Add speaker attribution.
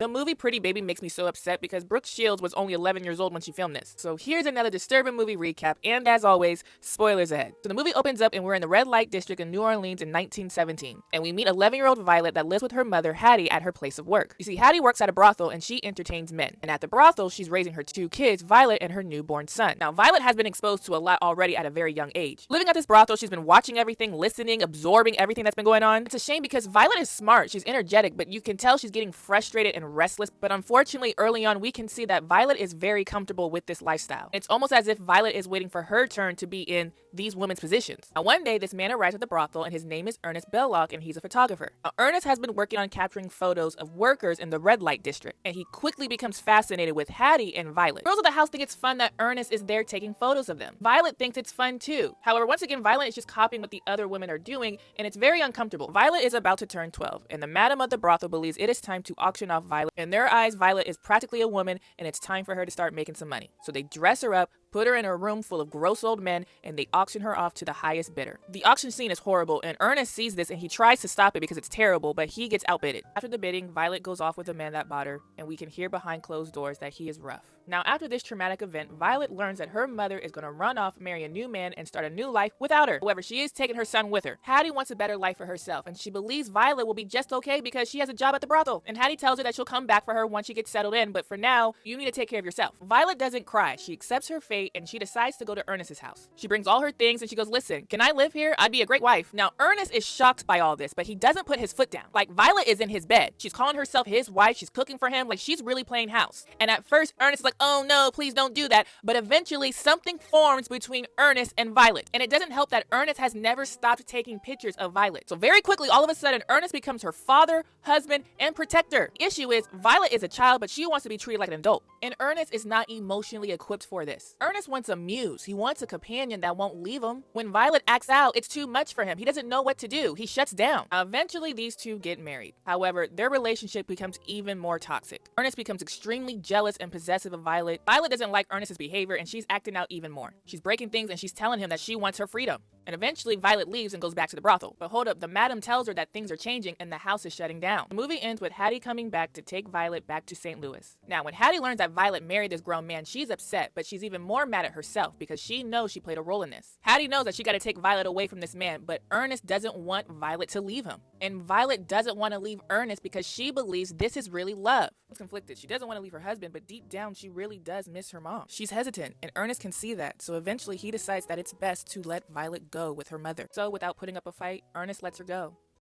Speaker 1: The movie Pretty Baby makes me so upset because Brooke Shields was only 11 years old when she filmed this. So here's another disturbing movie recap, and as always, spoilers ahead. So the movie opens up and we're in the red light district in New Orleans in 1917, and we meet 11-year-old Violet that lives with her mother Hattie at her place of work. You see, Hattie works at a brothel and she entertains men, and at the brothel she's raising her two kids, Violet and her newborn son. Now Violet has been exposed to a lot already at a very young age. Living at this brothel, she's been watching everything, listening, absorbing everything that's been going on. It's a shame because Violet is smart, she's energetic, but you can tell she's getting frustrated and restless. But unfortunately, early on, we can see that Violet is very comfortable with this lifestyle. It's almost as if Violet is waiting for her turn to be in these women's positions. Now, one day, this man arrives at the brothel, and his name is Ernest Belloc, and he's a photographer. Now, Ernest has been working on capturing photos of workers in the red light district, and he quickly becomes fascinated with Hattie and Violet. Girls of the house think it's fun that Ernest is there taking photos of them. Violet thinks it's fun too. However, once again, Violet is just copying what the other women are doing, and it's very uncomfortable. Violet is about to turn 12, and the madam of the brothel believes it is time to auction off Violet. In their eyes, Violet is practically a woman, and it's time for her to start making some money. So they dress her up, put her in a room full of gross old men, and they auction her off to the highest bidder. The auction scene is horrible, and Ernest sees this and he tries to stop it because it's terrible, but he gets outbidded. After the bidding, Violet goes off with the man that bought her, and we can hear behind closed doors that he is rough. Now, after this traumatic event, Violet learns that her mother is going to run off, marry a new man, and start a new life without her. However, she is taking her son with her. Hattie wants a better life for herself, and she believes Violet will be just okay because she has a job at the brothel. And Hattie tells her that she'll come back for her once she gets settled in, but for now, you need to take care of yourself. Violet doesn't cry. She accepts her fate, and she decides to go to Ernest's house. She brings all her things, and she goes, "Listen, can I live here? I'd be a great wife." Now, Ernest is shocked by all this, but he doesn't put his foot down. Like, Violet is in his bed. She's calling herself his wife. She's cooking for him. Like, she's really playing house. And at first, Ernest is like, "Oh no, please don't do that." But eventually, something forms between Ernest and Violet. And it doesn't help that Ernest has never stopped taking pictures of Violet. So very quickly, all of a sudden, Ernest becomes her father, husband, and protector. The issue is, Violet is a child, but she wants to be treated like an adult. And Ernest is not emotionally equipped for this. Ernest wants a muse. He wants a companion that won't leave him. When Violet acts out, it's too much for him. He doesn't know what to do. He shuts down. Eventually, these two get married. However, their relationship becomes even more toxic. Ernest becomes extremely jealous and possessive of Violet. Violet doesn't like Ernest's behavior, and she's acting out even more. She's breaking things, and she's telling him that she wants her freedom. And eventually, Violet leaves and goes back to the brothel. But hold up, the madam tells her that things are changing and the house is shutting down. The movie ends with Hattie coming back to take Violet back to St. Louis. Now, when Hattie learns that Violet married this grown man, she's upset, but she's even more mad at herself because she knows she played a role in this. Hattie knows that she got to take Violet away from this man, but Ernest doesn't want Violet to leave him. And Violet doesn't want to leave Ernest because she believes this is really love. She's conflicted. She doesn't want to leave her husband, but deep down, she really does miss her mom. She's hesitant, and Ernest can see that. So eventually, he decides that it's best to let Violet go with her mother. So without putting up a fight, Ernest lets her go.